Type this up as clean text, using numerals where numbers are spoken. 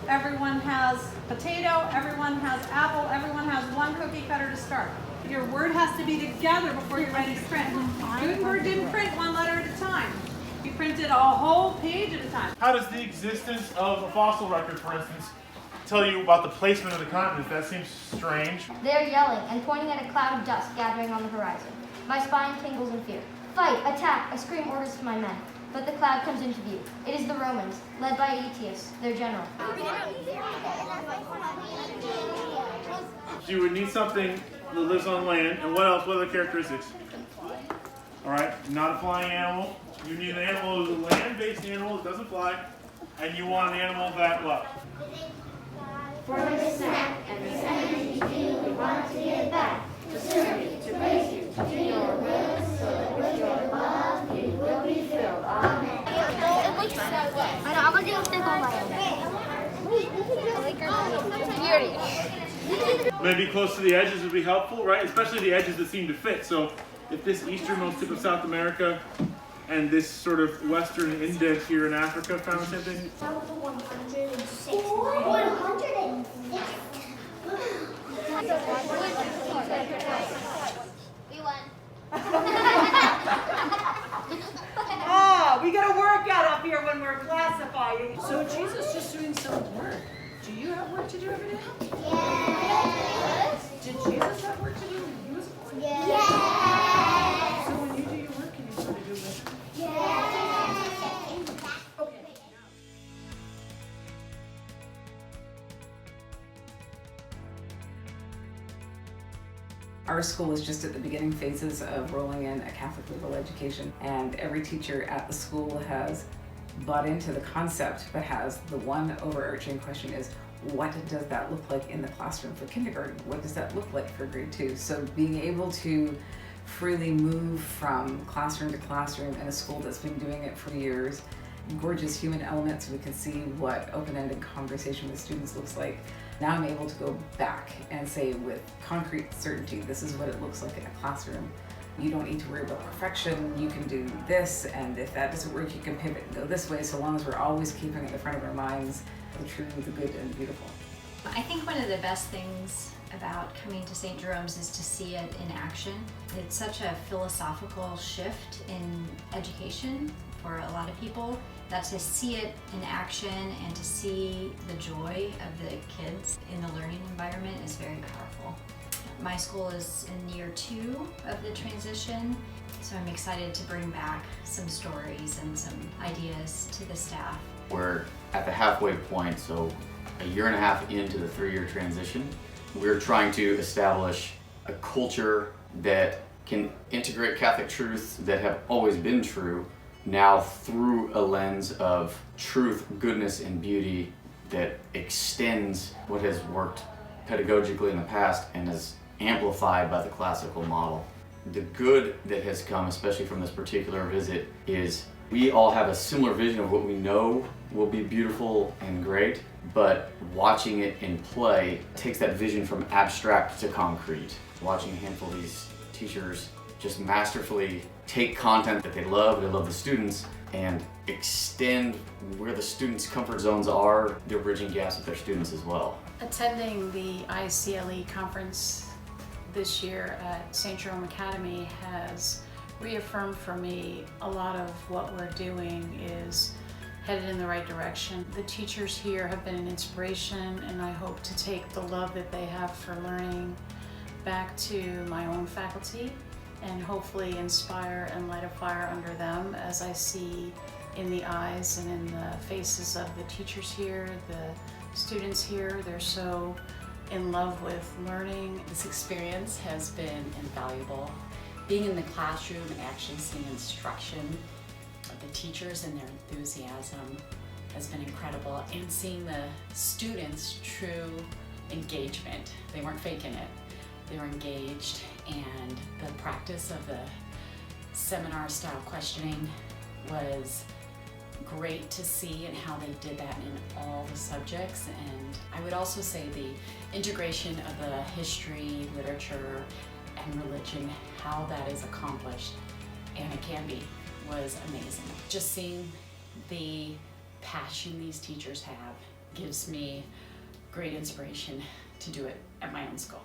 everyone has potato, everyone has apple, everyone has one cookie cutter to start. Your word has to be together before you're ready to print. Gutenberg didn't print one letter at a time. He printed a whole page at a time. How does the existence of a fossil record, for instance, tell you about the placement of the continents? That seems strange. They're yelling and pointing at a cloud of dust gathering on the horizon. My spine tingles in fear. Fight! Attack! I scream orders to my men. But the cloud comes into view. It is the Romans, led by Aetius, their general. So you would need something that lives on land, and what else? What other characteristics? All right, not a flying animal. You need an animal that is a land-based animal that doesn't fly, and you want an animal that what? For the snack and the sandwich you, we want to give back, to serve you, to praise you, to do your will, so that with your love you will be filled. Amen. I know, I'm going to do a stick on my own. Maybe close to the edges would be helpful, right? Especially the edges that seem to fit. So if this easternmost tip of South America and this sort of western indent here in Africa found the same thing? 106. We won. We got a workout up here when we're classifying. So Jesus just doing some work. Do you have work to do every day? Yes. Did Jesus have work to do when he was born? Yes. So when you do your work, can you sort of do this? Yes. Okay. Our school is just at the beginning phases of rolling in a Catholic liberal education, and every teacher at the school has bought into the concept, but has the one overarching question is, what does that look like in the classroom for kindergarten? What does that look like for grade 2? So being able to freely move from classroom to classroom in a school that's been doing it for years, gorgeous human elements, we can see what open-ended conversation with students looks like. Now I'm able to go back and say with concrete certainty, this is what it looks like in a classroom. You don't need to worry about perfection, you can do this, and if that doesn't work, you can pivot and go this way, so long as we're always keeping at the front of our minds the true, the good, and the beautiful. I think one of the best things about coming to St. Jerome's is to see it in action. It's such a philosophical shift in education for a lot of people, that to see it in action and to see the joy of the kids in the learning environment is very powerful. My school is in year 2 of the transition, so I'm excited to bring back some stories and some ideas to the staff. We're at the halfway point, so a year and a half into the 3-year transition. We're trying to establish a culture that can integrate Catholic truths that have always been true, now through a lens of truth, goodness, and beauty that extends what has worked pedagogically in the past and is amplified by the classical model. The good that has come, especially from this particular visit, is we all have a similar vision of what we know will be beautiful and great, but watching it in play takes that vision from abstract to concrete. Watching a handful of these teachers just masterfully take content that they love the students, and extend where the students' comfort zones are. They're bridging gaps with their students as well. Attending the ICLE conference this year at St. Jerome Academy has reaffirmed for me a lot of what we're doing is headed in the right direction. The teachers here have been an inspiration, and I hope to take the love that they have for learning back to my own faculty and hopefully inspire and light a fire under them, as I see in the eyes and in the faces of the teachers here, the students here. They're so in love with learning. This experience has been invaluable. Being in the classroom and actually seeing instruction of the teachers and their enthusiasm has been incredible, and seeing the students' true engagement. They weren't faking it. They were engaged, and the practice of the seminar style questioning was great to see, and how they did that in all the subjects. And I would also say the integration of the history, literature, and religion, how that is accomplished, and it can be, was amazing. Just seeing the passion these teachers have gives me great inspiration to do it at my own school.